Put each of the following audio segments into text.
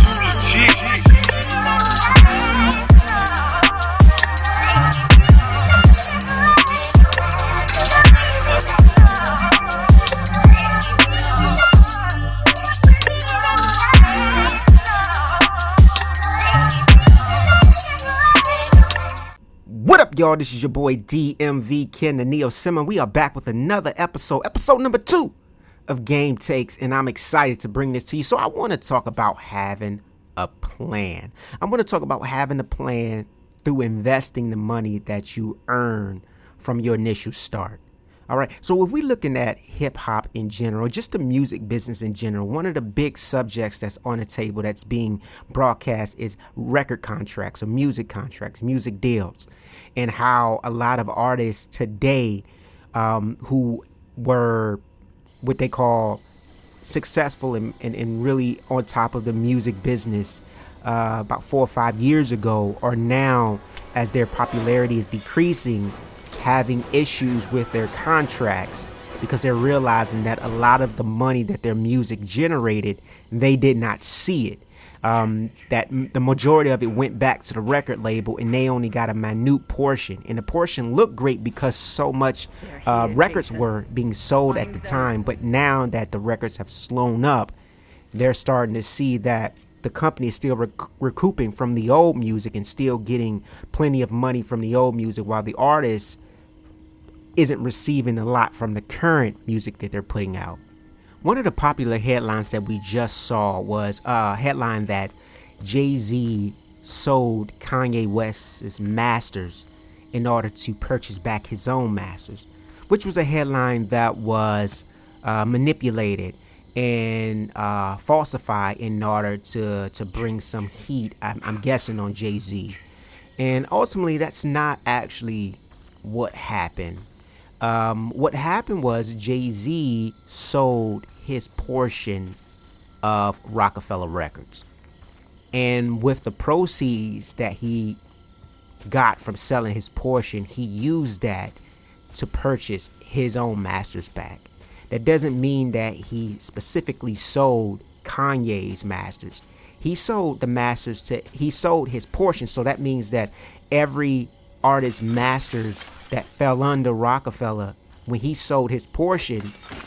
What up, y'all? This is your boy DMV Ken the Neo Simon. We are back with another episode number 2 of Game Takes, and I'm excited to bring this to you. So I want to talk about having a plan. I'm going to talk about having a plan through investing the money that you earn from your initial start. All right. So if we're looking at hip hop in general, just the music business in general, one of the big subjects that's on the table that's being broadcast is record contracts or music contracts, music deals, and how a lot of artists today who were what they call successful and really on top of the music business about 4 or 5 years ago are now, as their popularity is decreasing, having issues with their contracts because they're realizing that a lot of the money that their music generated, they did not see it. That the majority of it went back to the record label and they only got a minute portion. And the portion looked great because so much records were being sold at the time. But now that the records have slowed up, they're starting to see that the company is still recouping from the old music and still getting plenty of money from the old music, while the artist isn't receiving a lot from the current music that they're putting out. One of the popular headlines that we just saw was a headline that Jay-Z sold Kanye West's masters in order to purchase back his own masters, which was a headline that was manipulated and falsified in order to bring some heat, I'm guessing, on Jay-Z. And ultimately, that's not actually what happened. What happened was Jay-Z sold his portion of Rockefeller Records. And with the proceeds that he got from selling his portion, he used that to purchase his own masters back. That doesn't mean that he specifically sold Kanye's masters. He sold the masters he sold his portion. So that means that every artist masters that fell under Rockefeller, when he sold his portion,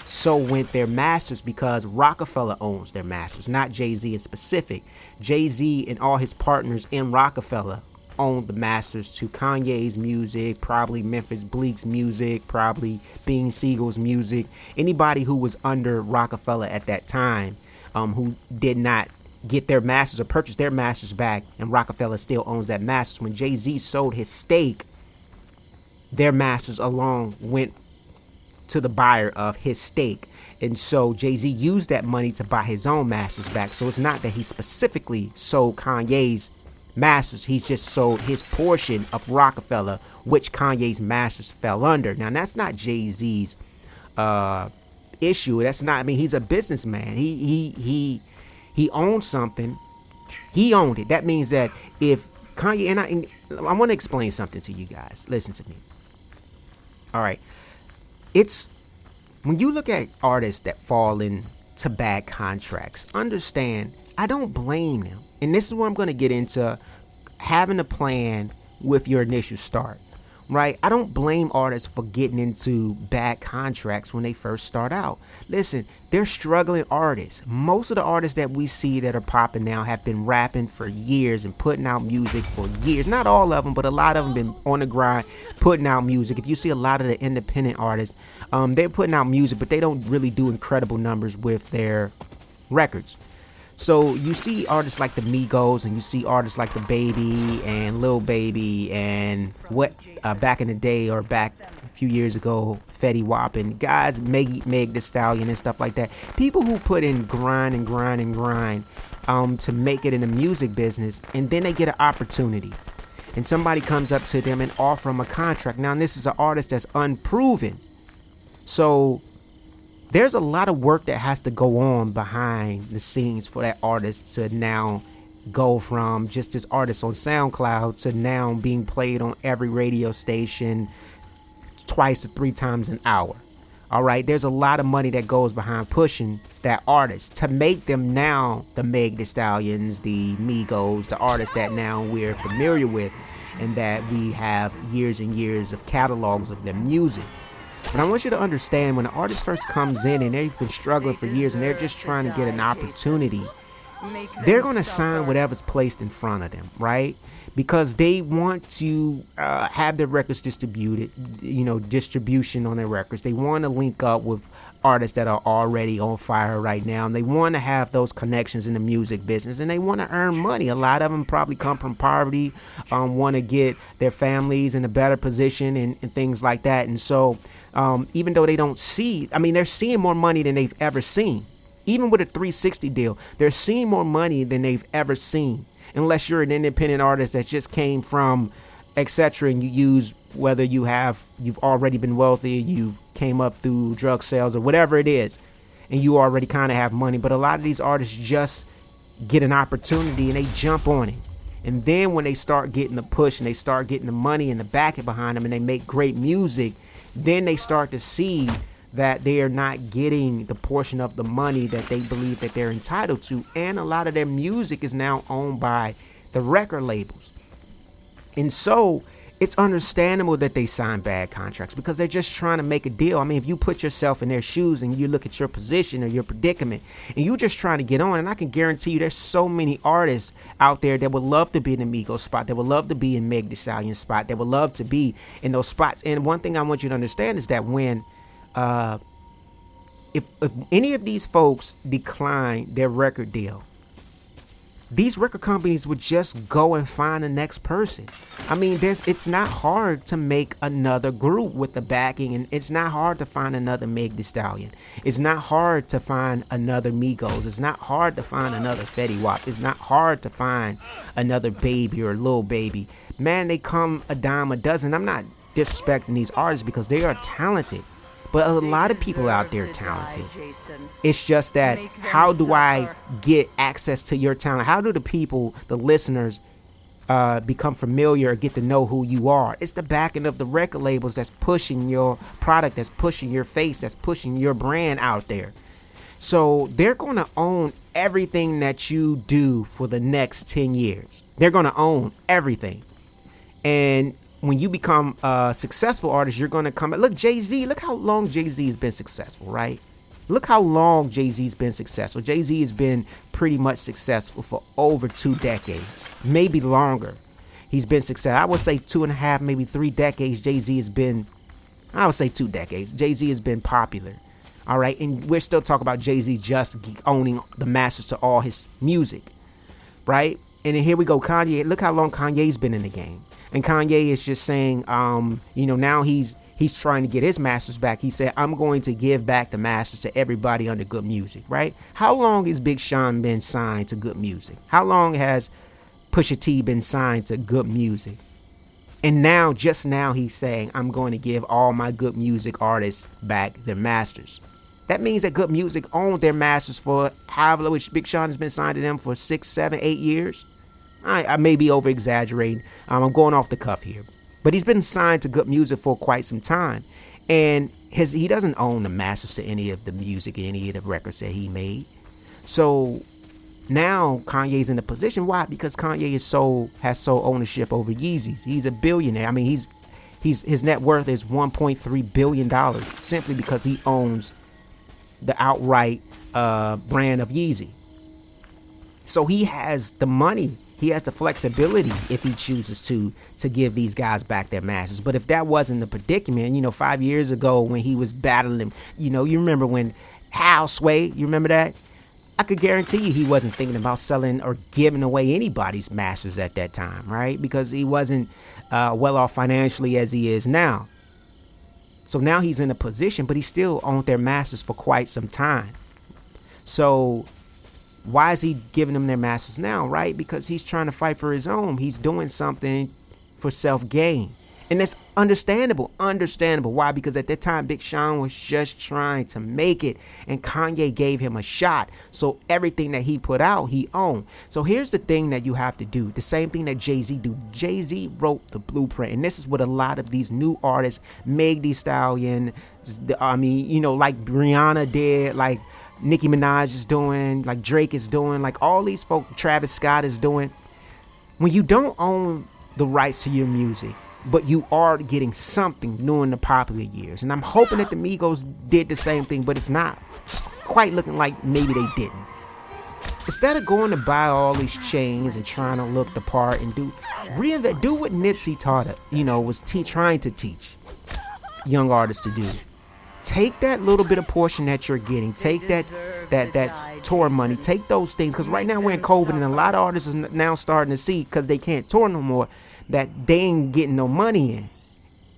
so went their masters, because Rockefeller owns their masters, not Jay-Z in specific. Jay-Z and all his partners in Rockefeller owned the masters to Kanye's music, probably Memphis Bleek's music, probably Bean Siegel's music. Anybody who was under Rockefeller at that time, who did not get their masters or purchase their masters back, and Rockefeller still owns that masters. When Jay-Z sold his stake, their masters along went to the buyer of his stake. And so Jay-Z used that money to buy his own masters back. So it's not that he specifically sold Kanye's masters. He just sold his portion of Rockefeller, which Kanye's masters fell under. Now, that's not Jay-Z's issue. That's not, I mean, he's a businessman. He owns something. He owned it. That means that if Kanye, and I want to explain something to you guys. Listen to me. All right. It's when you look at artists that fall into bad contracts, understand, I don't blame them. And this is where I'm going to get into having a plan with your initial start, right? I don't blame artists for getting into bad contracts when they first start out. Listen, they're struggling artists. Most of the artists that we see that are popping now have been rapping for years and putting out music for years. Not all of them, but a lot of them been on the grind, putting out music. If you see a lot of the independent artists, they're putting out music, but they don't really do incredible numbers with their records. So you see artists like the Migos, and you see artists like the Baby and Lil Baby, and what back in the day, or back a few years ago, Fetty Wap, and guys, Meg Thee Stallion and stuff like that. People who put in grind to make it in the music business, and then they get an opportunity, and somebody comes up to them and offer them a contract. Now, this is an artist that's unproven, so there's a lot of work that has to go on behind the scenes for that artist to now go from just this artist on SoundCloud to now being played on every radio station 2 to 3 times an hour. All right, there's a lot of money that goes behind pushing that artist to make them now the Meg Thee Stallions, the Migos, the artists that now we're familiar with and that we have years and years of catalogs of their music. But I want you to understand, when an artist first comes in and they've been struggling for years and they're just trying to get an opportunity, they're going to sign whatever's placed in front of them, right? Because they want to have their records distributed, distribution on their records. They want to link up with artists that are already on fire right now. And they want to have those connections in the music business. And they want to earn money. A lot of them probably come from poverty, want to get their families in a better position and things like that. And so even though they don't see, they're seeing more money than they've ever seen. Even with a 360 deal, they're seeing more money than they've ever seen. Unless you're an independent artist that just came from etc. and you use, whether you've already been wealthy, you came up through drug sales or whatever it is, and you already kind of have money. But a lot of these artists just get an opportunity and they jump on it. And then when they start getting the push and they start getting the money and the backing behind them and they make great music, then they start to see that they are not getting the portion of the money that they believe that they're entitled to. And a lot of their music is now owned by the record labels. And so it's understandable that they sign bad contracts because they're just trying to make a deal. If you put yourself in their shoes and you look at your position or your predicament and you're just trying to get on, and I can guarantee you there's so many artists out there that would love to be in the Migos spot, that would love to be in Meg Thee Stallion spot, that would love to be in those spots. And one thing I want you to understand is that when if any of these folks decline their record deal, these record companies would just go and find the next person. It's not hard to make another group with the backing, and it's not hard to find another Meg Thee Stallion. It's not hard to find another Migos. It's not hard to find another Fetty Wap. It's not hard to find another Baby or Lil Baby. Man, they come a dime a dozen. I'm not disrespecting these artists because they are talented. But a lot of people out there are talented. It's just that, how do I get access to your talent? How do the people, the listeners, become familiar or get to know who you are? It's the backing of the record labels that's pushing your product, that's pushing your face, that's pushing your brand out there. So they're going to own everything that you do for the next 10 years. They're going to own everything. And when you become a successful artist, you're going to come. Look, Jay-Z, look how long Jay-Z has been successful, right? Look how long Jay-Z's been successful. Jay-Z has been pretty much successful for over 2 decades, maybe longer. He's been successful. I would say 2.5, maybe 3 decades. Jay-Z has been, I would say 2 decades. Jay-Z has been popular. All right. And we're still talking about Jay-Z just owning the masters to all his music. Right. And then here we go. Kanye. Look how long Kanye's been in the game. And Kanye is just saying, now he's trying to get his masters back. He said, I'm going to give back the masters to everybody under Good Music, right? How long has Big Sean been signed to Good Music? How long has Pusha T been signed to Good Music? And now, just now, he's saying, I'm going to give all my Good Music artists back their masters. That means that Good Music owned their masters for however, which Big Sean has been signed to them for 6, 7, 8 years. I may be over exaggerating. I'm going off the cuff here. But he's been signed to Good Music for quite some time. And he doesn't own the masters to any of the music, any of the records that he made. So now Kanye's in a position. Why? Because Kanye has sole ownership over Yeezys. He's a billionaire. His net worth is $1.3 billion simply because he owns the outright brand of Yeezy. So he has the money. He has the flexibility, if he chooses to give these guys back their masters. But if that wasn't the predicament, 5 years ago when he was battling, you remember when Hal Sway, you remember that? I could guarantee you he wasn't thinking about selling or giving away anybody's masters at that time, right? Because he wasn't well off financially as he is now. So now he's in a position, but he still owned their masters for quite some time. So why is he giving them their masters now, right? Because he's trying to fight for his own. He's doing something for self-gain. And that's understandable. Why? Because at that time, Big Sean was just trying to make it, and Kanye gave him a shot. So everything that he put out, he owned. So here's the thing that you have to do. The same thing that Jay-Z do. Jay-Z wrote the blueprint. And this is what a lot of these new artists, Meg Thee Stallion, like Rihanna did, like Nicki Minaj is doing, like Drake is doing, like all these folk, Travis Scott is doing. When you don't own the rights to your music, but you are getting something during the popular years. And I'm hoping that the Migos did the same thing, but it's not quite looking like maybe they didn't. Instead of going to buy all these chains and trying to look the part and do what Nipsey was trying to teach young artists to do. Take that little bit of portion that you're getting. Take that tour money. Take those things. Because right now we're in COVID, and a lot of artists are now starting to see, because they can't tour no more, that they ain't getting no money in.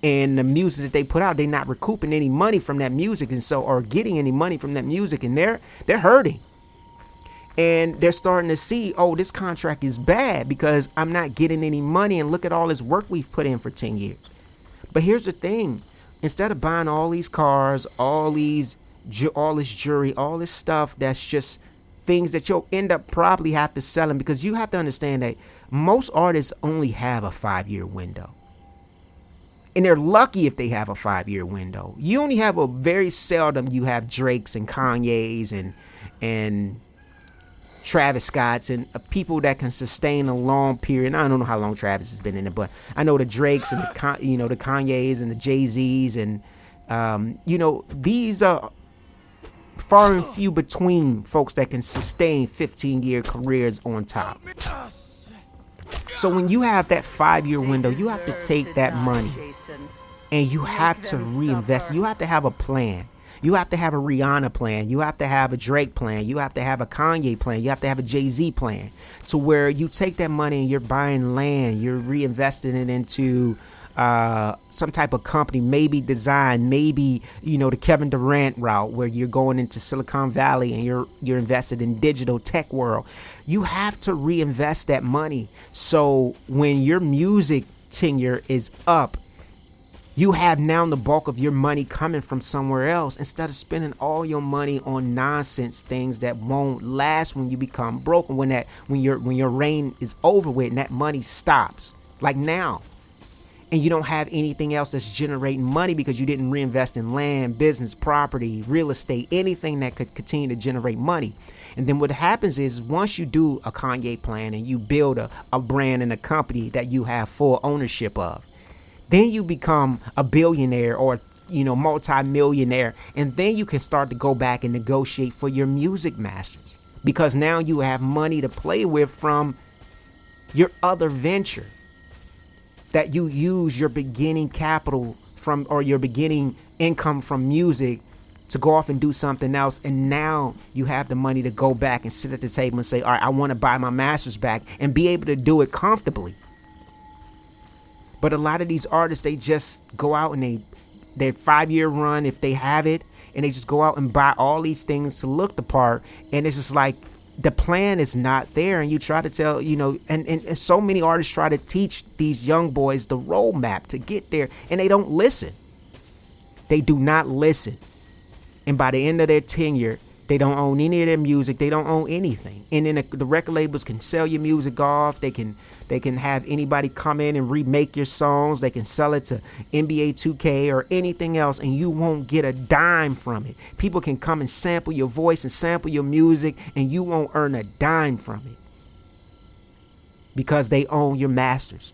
And the music that they put out, they're not recouping any money from that music, or getting any money from that music, and they're hurting. And they're starting to see, oh, this contract is bad because I'm not getting any money, and look at all this work we've put in for 10 years. But here's the thing. Instead of buying all these cars, all this jewelry, all this stuff that's just things that you'll end up probably have to sell them, because you have to understand that most artists only have a 5-year window. And they're lucky if they have a 5-year window. You only have a very seldom you have Drakes and Kanye's and Travis Scott's and people that can sustain a long period. I don't know how long Travis has been in it, but I know the Drakes and the Kanye's and the Jay-Z's and these are far and few between folks that can sustain 15-year careers on top. So when you have that 5-year window, you have to take that money and you have to reinvest. You have to have a plan. You have to have a Rihanna plan. You have to have a Drake plan. You have to have a Kanye plan. You have to have a Jay-Z plan, to where you take that money and you're buying land. You're reinvesting it into some type of company, maybe design, maybe, the Kevin Durant route, where you're going into Silicon Valley and you're invested in digital tech world. You have to reinvest that money. So when your music tenure is up, you have now the bulk of your money coming from somewhere else, instead of spending all your money on nonsense things that won't last when you become broke, when your reign is over with and that money stops, like now. And you don't have anything else that's generating money because you didn't reinvest in land, business, property, real estate, anything that could continue to generate money. And then what happens is, once you do a Kanye plan and you build a brand and a company that you have full ownership of, then you become a billionaire or, multi-millionaire. And then you can start to go back and negotiate for your music masters, because now you have money to play with from your other venture that you use your beginning capital from, or your beginning income from music, to go off and do something else. And now you have the money to go back and sit at the table and say, all right, I want to buy my masters back, and be able to do it comfortably. But a lot of these artists, they just go out and their 5-year run, if they have it, and they just go out and buy all these things to look the part. And it's just like, the plan is not there. And you try to tell, and so many artists try to teach these young boys the roadmap to get there, and they don't listen. They do not listen. And by the end of their tenure, they don't own any of their music. They don't own anything. And then the record labels can sell your music off. They can have anybody come in and remake your songs. They can sell it to NBA 2K or anything else, and you won't get a dime from it. People can come and sample your voice and sample your music, and you won't earn a dime from it, because they own your masters.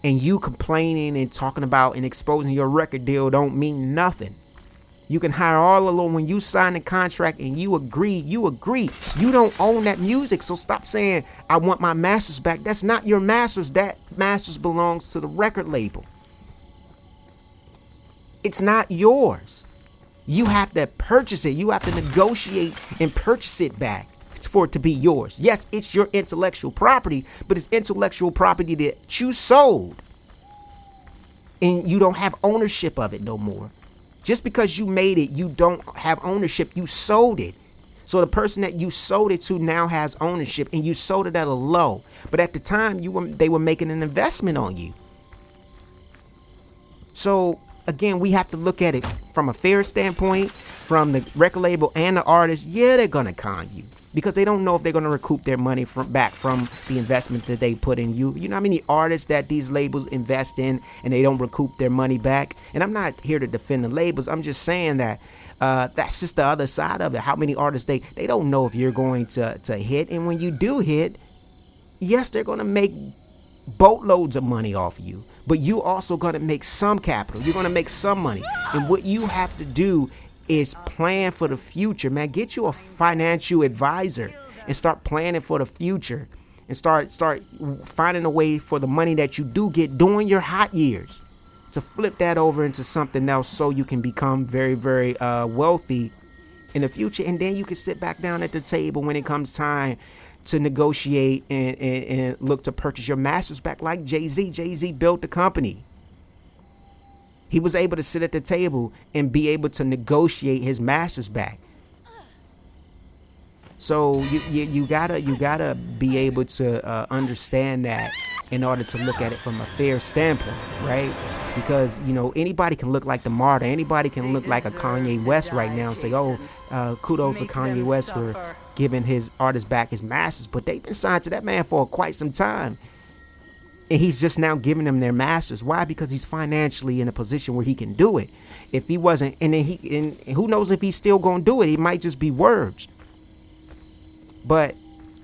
And you complaining and talking about and exposing your record deal don't mean nothing. You can hire all alone. When you sign a contract and you agree. You don't own that music. So stop saying, I want my masters back. That's not your masters. That masters belongs to the record label. It's not yours. You have to purchase it. You have to negotiate and purchase it back for it to be yours. Yes, it's your intellectual property, but it's intellectual property that you sold, and you don't have ownership of it no more. Just because you made it, you don't have ownership. You sold it. So the person that you sold it to now has ownership, and you sold it at a low. But at the time, they were making an investment on you. So again, we have to look at it from a fair standpoint, from the record label and the artist. Yeah, they're gonna con you because they don't know if they're gonna recoup their money back from the investment that they put in you. You know how many artists that these labels invest in and they don't recoup their money back? And I'm not here to defend the labels. I'm just saying that that's just the other side of it. How many artists they don't know if you're going to hit, and when you do hit, yes, they're gonna make boatloads of money off of you, but you also gonna make some capital. You're gonna make some money, and what you have to do is plan for the future, man. Get you a financial advisor and start planning for the future, and start finding a way for the money that you do get during your hot years to flip that over into something else, so you can become very, very wealthy in the future. And then you can sit back down at the table when it comes time to negotiate and look to purchase your masters back, like Jay-Z. Jay-Z built the company. He was able to sit at the table and be able to negotiate his masters back. So you gotta be able to understand that in order to look at it from a fair standpoint, right? Because, you know, anybody can look like the martyr. Anybody can look like a Kanye West right now and say, oh, kudos to Kanye West for giving his artists back his masters. But they've been signed to that man for quite some time, and he's just now giving them their masters. Why? Because he's financially in a position where he can do it. If he wasn't, and who knows if he's still gonna do it? It might just be words. But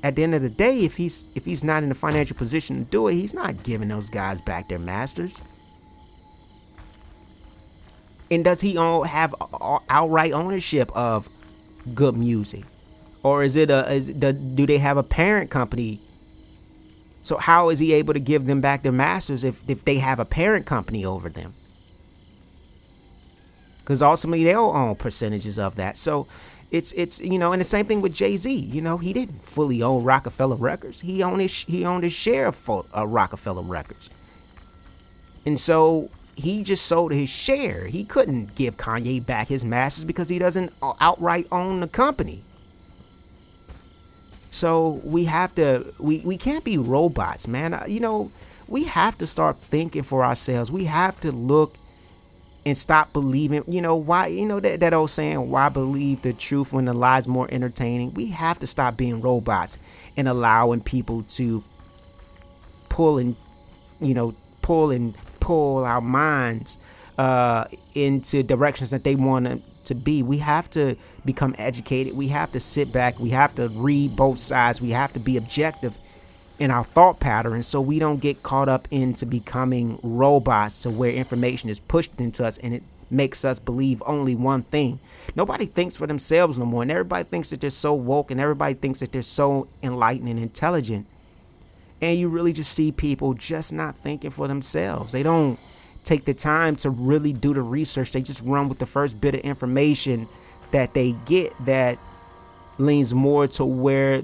at the end of the day, if he's not in a financial position to do it, he's not giving those guys back their masters. And does he have outright ownership of good music, or do they have a parent company? So how is he able to give them back their masters if they have a parent company over them? Because ultimately they'll own percentages of that. So it's you know, and the same thing with Jay-Z. You know, he didn't fully own Rockefeller Records. He owned his share of Rockefeller Records, and so he just sold his share. He couldn't give Kanye back his masters because he doesn't outright own the company. So we have to, we can't be robots, man. You know, we have to start thinking for ourselves. We have to look and stop believing, you know, why, you know, that old saying, why believe the truth when the lie's more entertaining? We have to stop being robots and allowing people to pull our minds into directions that they want to be. We have to become educated. We have to sit back. We have to read both sides. We have to be objective in our thought patterns, so we don't get caught up into becoming robots to where information is pushed into us and it makes us believe only one thing. Nobody thinks for themselves no more, and everybody thinks that they're so woke, and everybody thinks that they're so enlightened and intelligent. And you really just see people just not thinking for themselves. They don't take the time to really do the research. They just run with the first bit of information that they get that leans more to where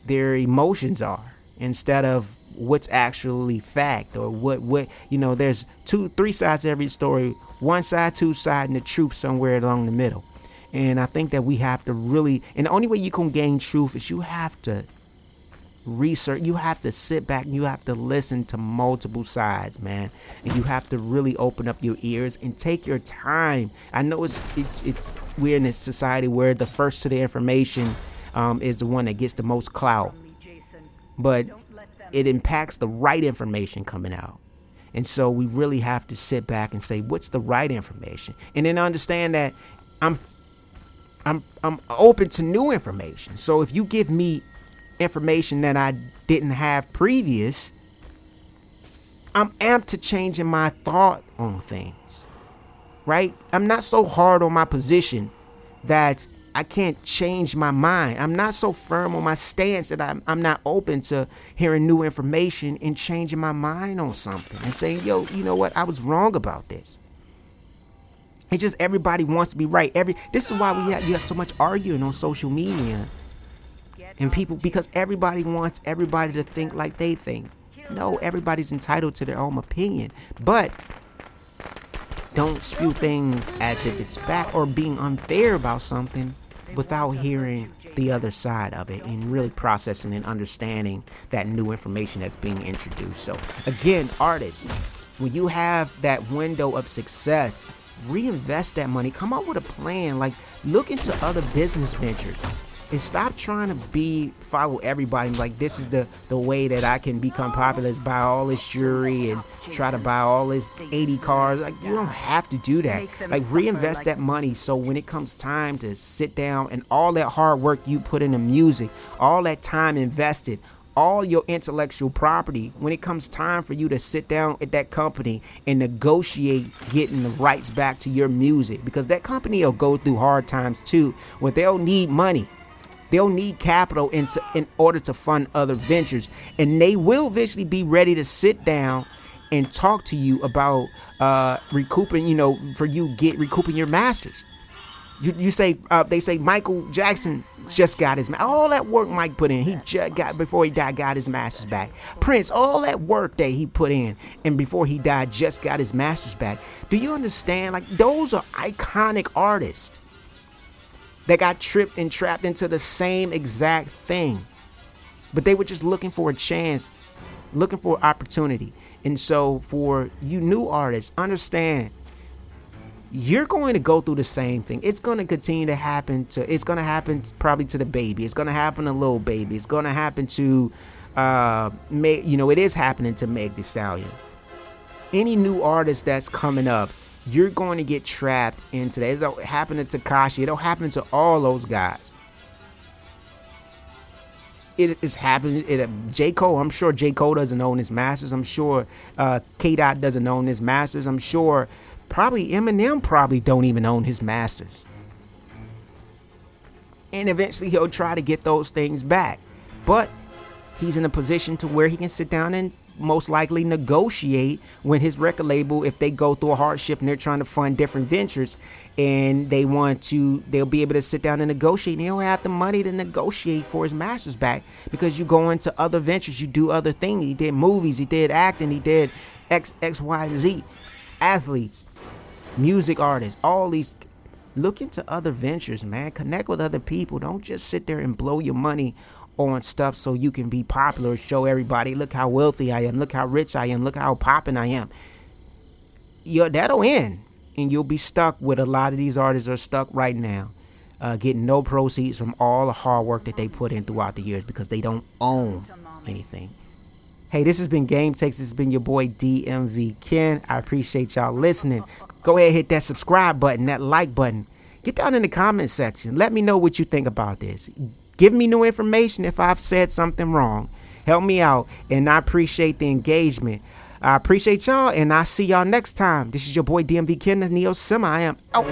their emotions are, instead of what's actually fact, or what you know. There's 2-3 sides to every story. One side, two sides, and the truth somewhere along the middle. And I think that we have to really, and the only way you can gain truth is you have to research. You have to sit back and you have to listen to multiple sides, man. And you have to really open up your ears and take your time. I know it's we're in this society where the first to the information is the one that gets the most clout, but it impacts the right information coming out. And so we really have to sit back and say, what's the right information? And then understand that I'm open to new information. So if you give me information that I didn't have previous, I'm amped to changing my thought on things, right? I'm not so hard on my position that I can't change my mind. I'm not so firm on my stance that I'm not open to hearing new information and changing my mind on something and saying, yo, you know what? I was wrong about this. It's just everybody wants to be right. This is why you have so much arguing on social media and people, because everybody wants everybody to think like they think. No, everybody's entitled to their own opinion, but don't spew things as if it's fact or being unfair about something without hearing the other side of it and really processing and understanding that new information that's being introduced. So again, artists, when you have that window of success, reinvest that money. Come up with a plan. Like, look into other business ventures and stop trying to follow everybody. Like, this is the way that I can become popular, is buy all this jewelry and try to buy all this 80 cars. Like, you don't have to do that. Like, reinvest that money so when it comes time to sit down and all that hard work you put into music, all that time invested, all your intellectual property, when it comes time for you to sit down at that company and negotiate getting the rights back to your music, because that company will go through hard times too, where they'll need money. They'll need capital in order to fund other ventures, and they will eventually be ready to sit down and talk to you about recouping, recouping your masters. You say they say Michael Jackson just got his all that work Mike put in. He just before he died got his masters back. Prince, all that work that he put in and before he died just got his masters back. Do you understand? Like, those are iconic artists that got tripped and trapped into the same exact thing, but they were just looking for a chance, looking for opportunity. And so for you new artists, understand, you're going to go through the same thing. It's going to continue to happen it's going to happen probably to the baby. It's going to happen to Lil Baby. It's going to happen to, it is happening to Meg Thee Stallion. Any new artist that's coming up, you're going to get trapped into that. It'll happen to Tekashi. It'll happen to all those guys. It is happening. J. Cole, I'm sure J. Cole doesn't own his masters. I'm sure K-Dot doesn't own his masters. I'm sure probably Eminem probably don't even own his masters. And eventually he'll try to get those things back. But he's in a position to where he can sit down and most likely negotiate when his record label, if they go through a hardship and they're trying to fund different ventures and they'll be able to sit down and negotiate, and he'll have the money to negotiate for his masters back, because you go into other ventures, you do other things. He did movies, he did acting, he did X, Y, and Z. Athletes, music artists, all these. Look into other ventures, man. Connect with other people. Don't just sit there and blow your money on stuff so you can be popular, show everybody, look how wealthy I am, look how rich I am, look how popping I am. That'll end, and you'll be stuck with a lot of these artists are stuck right now, getting no proceeds from all the hard work that they put in throughout the years because they don't own anything. Hey, this has been Game Takes. This has been your boy DMV Ken. I appreciate y'all listening. Go ahead and hit that subscribe button, that like button. Get down in the comment section. Let me know what you think about this. Give me new information if I've said something wrong. Help me out, and I appreciate the engagement. I appreciate y'all, and I'll see y'all next time. This is your boy DMV Ken, the Neo Sima. I am out.